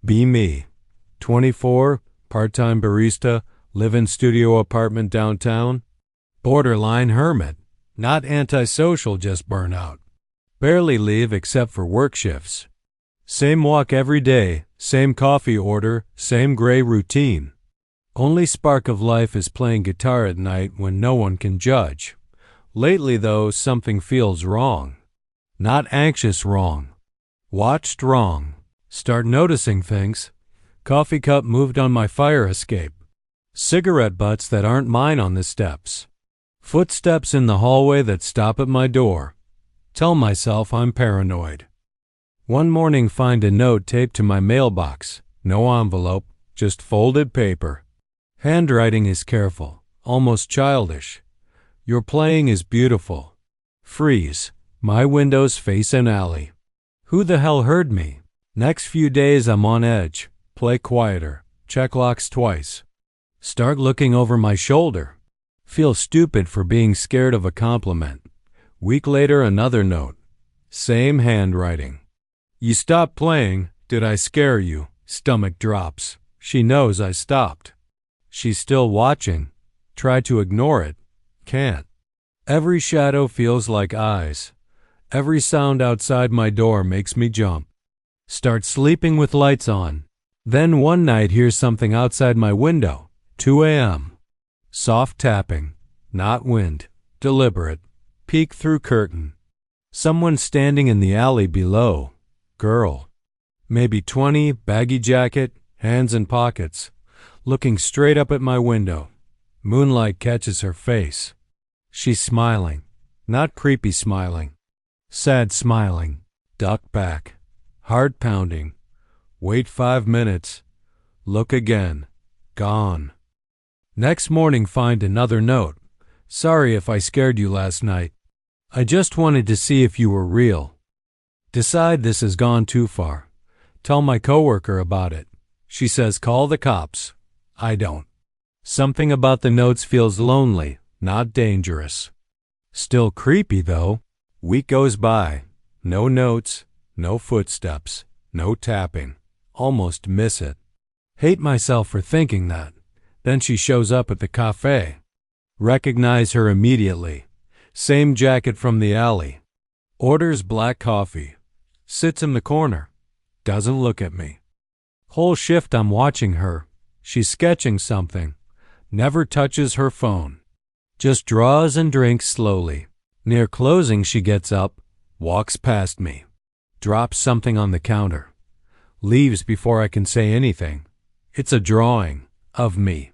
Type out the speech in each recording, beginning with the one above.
Be me. 24, part-time barista, live-in studio apartment downtown. Borderline hermit. Not antisocial, just burnout. Barely leave except for work shifts. Same walk every day, same coffee order, same gray routine. Only spark of life is playing guitar at night when no one can judge. Lately, though, something feels wrong. Not anxious wrong. Watched wrong. Start noticing things. Coffee cup moved on my fire escape. Cigarette butts that aren't mine on the steps. Footsteps in the hallway that stop at my door. Tell myself I'm paranoid. One morning find a note taped to my mailbox. No envelope, just folded paper. Handwriting is careful, almost childish. Your playing is beautiful. Freeze. My windows face an alley. Who the hell heard me? Next few days I'm on edge. Play quieter. Check locks twice. Start looking over my shoulder. Feel stupid for being scared of a compliment. Week later, another note. Same handwriting. You stopped playing. Did I scare you? Stomach drops. She knows I stopped. She's still watching. Try to ignore it. Can't. Every shadow feels like eyes. Every sound outside my door makes me jump. Start sleeping with lights on. Then one night hear something outside my window. 2 a.m. Soft tapping. Not wind. Deliberate. Peek through curtain. Someone standing in the alley below. Girl. Maybe 20, baggy jacket, hands in pockets. Looking straight up at my window. Moonlight catches her face. She's smiling. Not creepy smiling. Sad smiling. Duck back. Heart pounding. Wait 5 minutes. Look again. Gone. Next morning find another note. Sorry if I scared you last night. I just wanted to see if you were real. Decide this has gone too far. Tell my coworker about it. She says call the cops. I don't. Something about the notes feels lonely, not dangerous. Still creepy though. Week goes by. No notes, no footsteps, no tapping. Almost miss it. Hate myself for thinking that. Then she shows up at the cafe. Recognize her immediately. Same jacket from the alley. Orders black coffee. Sits in the corner. Doesn't look at me. Whole shift I'm watching her. She's sketching something. Never touches her phone. Just draws and drinks slowly. Near closing she gets up, walks past me. Drops something on the counter. Leaves before I can say anything. It's a drawing of me.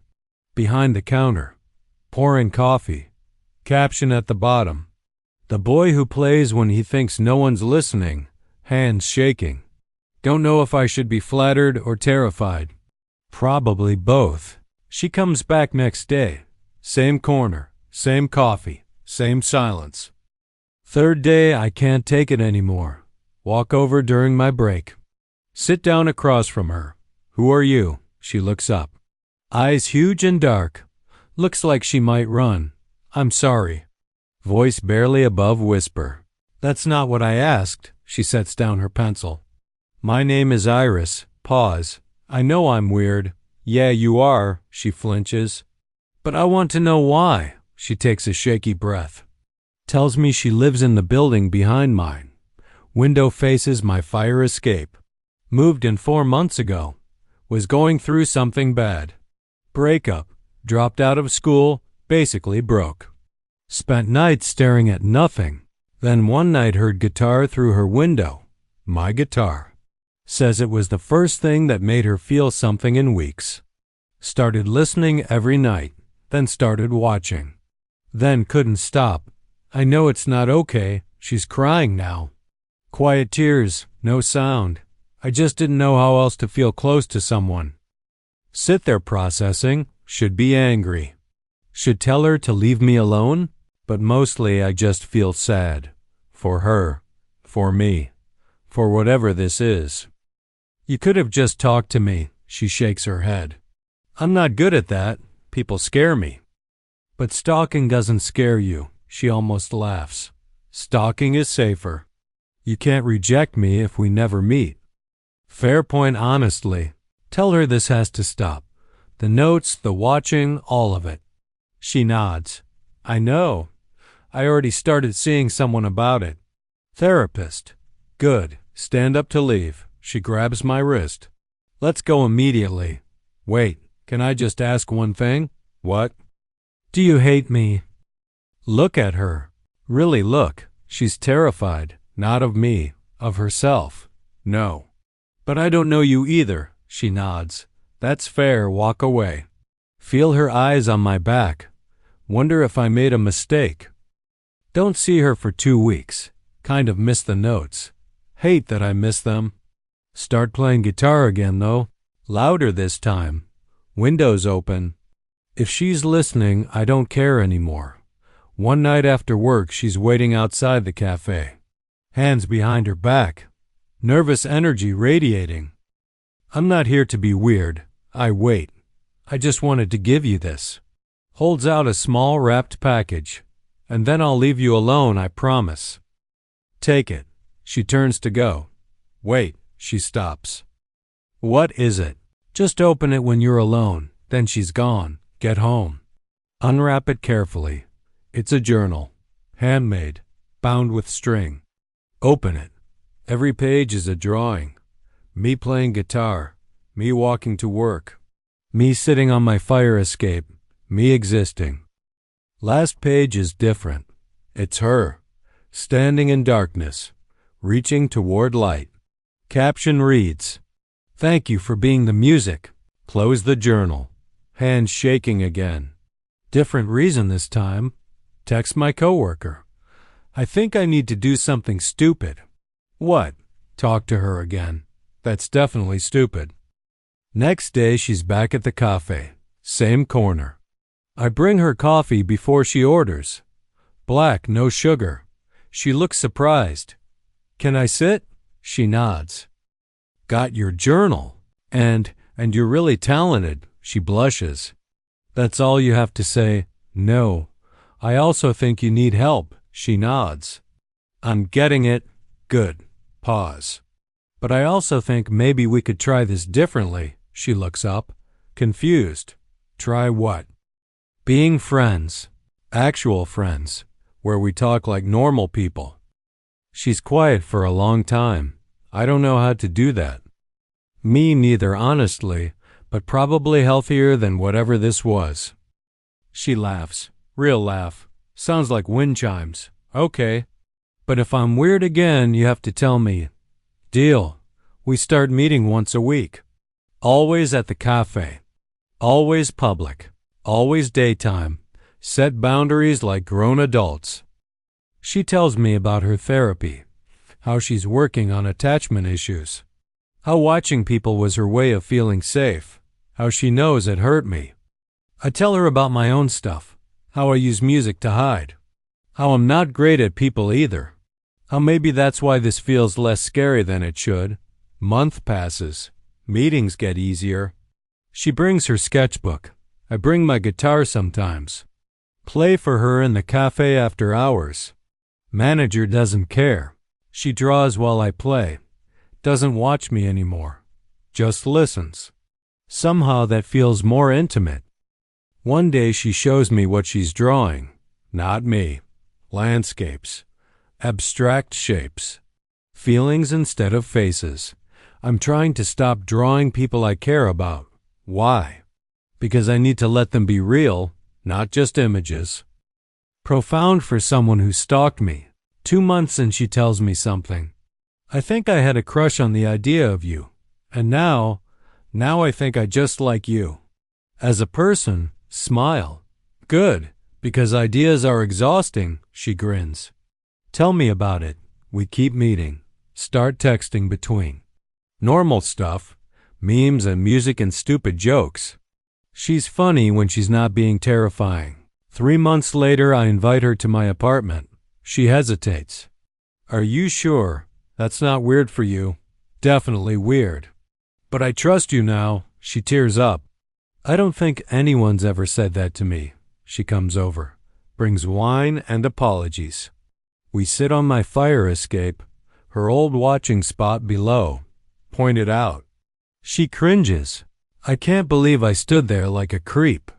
Behind the counter. Pouring coffee. Caption at the bottom. The boy who plays when he thinks no one's listening. Hands shaking. Don't know if I should be flattered or terrified. Probably both. She comes back next day. Same corner. Same coffee. Same silence. Third day, I can't take it anymore. Walk over during my break. Sit down across from her. Who are you? She looks up. Eyes huge and dark. Looks like she might run. I'm sorry. Voice barely above whisper. That's not what I asked. She sets down her pencil. My name is Iris. Pause. I know I'm weird. Yeah, you are. She flinches. But I want to know why. She takes a shaky breath. Tells me she lives in the building behind mine. Window faces my fire escape. Moved in 4 months ago. Was going through something bad. Breakup. Dropped out of school. Basically broke. Spent nights staring at nothing. Then one night heard guitar through her window. My guitar. Says it was the first thing that made her feel something in weeks. Started listening every night. Then started watching. Then couldn't stop. I know it's not okay. She's crying now. Quiet tears. No sound. I just didn't know how else to feel close to someone. Sit there processing. Should be angry. Should tell her to leave me alone. But mostly I just feel sad. For her. For me. For whatever this is. You could have just talked to me. She shakes her head. I'm not good at that. People scare me. But stalking doesn't scare you. She almost laughs. Stalking is safer. You can't reject me if we never meet. Fair point honestly. Tell her this has to stop. The notes, the watching, all of it. She nods. I know. I already started seeing someone about it. Therapist. Good. Stand up to leave. She grabs my wrist. Let's go immediately. Wait, can I just ask one thing? What? Do you hate me? Look at her. Really look. She's terrified. Not of me. Of herself. No. But I don't know you either. She nods. That's fair. Walk away. Feel her eyes on my back. Wonder if I made a mistake. Don't see her for 2 weeks. Kind of miss the notes. Hate that I miss them. Start playing guitar again, though. Louder this time. Windows open. If she's listening, I don't care anymore. One night after work, she's waiting outside the cafe. Hands behind her back. Nervous energy radiating. I'm not here to be weird. I wait. I just wanted to give you this. Holds out a small wrapped package. And then I'll leave you alone, I promise. Take it. She turns to go. Wait, she stops. What is it? Just open it when you're alone. Then she's gone. Get home. Unwrap it carefully. It's a journal. Handmade. Bound with string. Open it. Every page is a drawing. Me playing guitar. Me walking to work. Me sitting on my fire escape. Me existing. Last page is different. It's her. Standing in darkness. Reaching toward light. Caption reads, Thank you for being the music. Close the journal. Hands shaking again. Different reason this time. Text my coworker. I think I need to do something stupid. What? Talk to her again. That's definitely stupid. Next day she's back at the cafe. Same corner. I bring her coffee before she orders. Black, no sugar. She looks surprised. Can I sit? She nods. Got your journal. And you're really talented. She blushes. That's all you have to say? No. I also think you need help. She nods. I'm getting it. Good. Pause. But I also think maybe we could try this differently. She looks up. Confused. Try what? Being friends. Actual friends. Where we talk like normal people. She's quiet for a long time. I don't know how to do that. Me neither, honestly, but probably healthier than whatever this was. She laughs. Real laugh. Sounds like wind chimes. Okay. But if I'm weird again, you have to tell me. Deal. We start meeting once a week. Always at the cafe. Always public. Always daytime. Set boundaries like grown adults. She tells me about her therapy, how she's working on attachment issues, how watching people was her way of feeling safe, how she knows it hurt me. I tell her about my own stuff, how I use music to hide, how I'm not great at people either, how maybe that's why this feels less scary than it should. Month passes. Meetings get easier. She brings her sketchbook. I bring my guitar sometimes. Play for her in the cafe after hours. Manager doesn't care. She draws while I play. Doesn't watch me anymore. Just listens. Somehow that feels more intimate. One day she shows me what she's drawing. Not me. Landscapes. Abstract shapes. Feelings instead of faces. I'm trying to stop drawing people I care about. Why? Because I need to let them be real, not just images. Profound for someone who stalked me. 2 months and she tells me something. I think I had a crush on the idea of you. And now I think I just like you. As a person, smile. Good, because ideas are exhausting, she grins. Tell me about it. We keep meeting. Start texting between. Normal stuff. Memes and music and stupid jokes. She's funny when she's not being terrifying. 3 months later, I invite her to my apartment. She hesitates. Are you sure? That's not weird for you. Definitely weird. But I trust you now. She tears up. I don't think anyone's ever said that to me. She comes over. Brings wine and apologies. We sit on my fire escape, her old watching spot below. point it out. She cringes. I can't believe I stood there like a creep.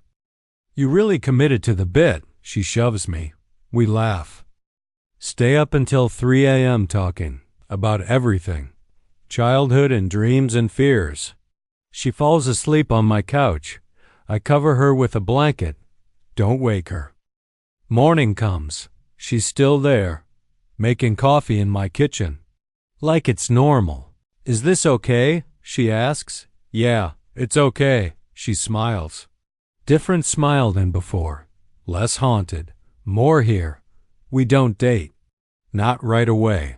You really committed to the bit, she shoves me. We laugh. Stay up until 3 a.m. talking about everything. Childhood and dreams and fears. She falls asleep on my couch. I cover her with a blanket. Don't wake her. Morning comes. She's still there, making coffee in my kitchen. Like it's normal. Is this okay? She asks. Yeah, it's okay. She smiles. Different smile than before. Less haunted. More here. We don't date. Not right away.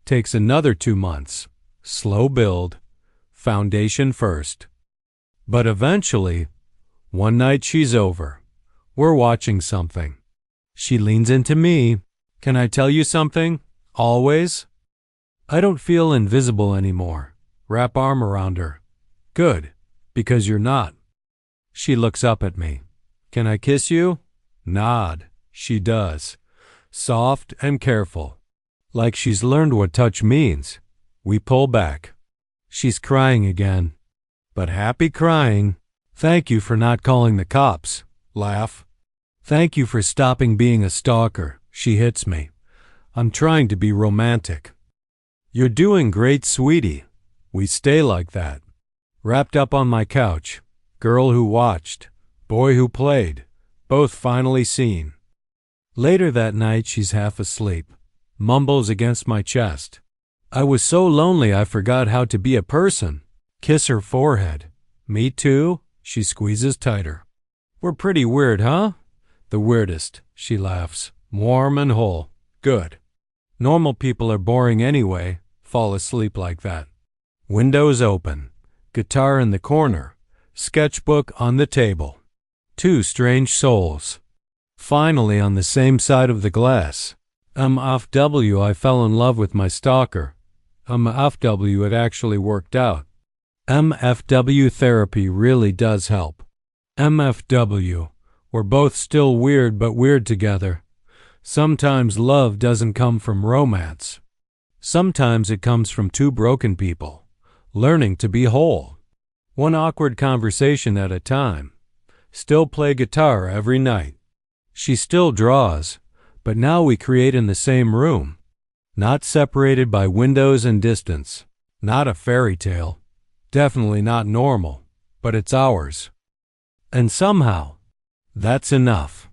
Takes another 2 months. Slow build. Foundation first. But eventually, one night she's over. We're watching something. She leans into me. Can I tell you something? Always? I don't feel invisible anymore. Wrap arm around her. Good, because you're not. She looks up at me. Can I kiss you? Nod. She does. Soft and careful. Like she's learned what touch means. We pull back. She's crying again. But happy crying. Thank you for not calling the cops. Laugh. Thank you for stopping being a stalker. She hits me. I'm trying to be romantic. You're doing great, sweetie. We stay like that. Wrapped up on my couch. Girl who watched. Boy who played. Both finally seen. Later that night she's half asleep. Mumbles against my chest. I was so lonely I forgot how to be a person. Kiss her forehead. Me too? She squeezes tighter. We're pretty weird, huh? The weirdest, she laughs. Warm and whole. Good. Normal people are boring anyway. Fall asleep like that. Windows open. Guitar in the corner. Sketchbook on the table. Two strange souls. Finally on the same side of the glass. FW, I fell in love with my stalker. FW, it actually worked out. MFW therapy really does help. MFW, we're both still weird but weird together. Sometimes love doesn't come from romance. Sometimes it comes from two broken people, learning to be whole. One awkward conversation at a time. Still play guitar every night. She still draws, but now we create in the same room. Not separated by windows and distance. Not a fairy tale. Definitely not normal, but it's ours. And somehow, that's enough.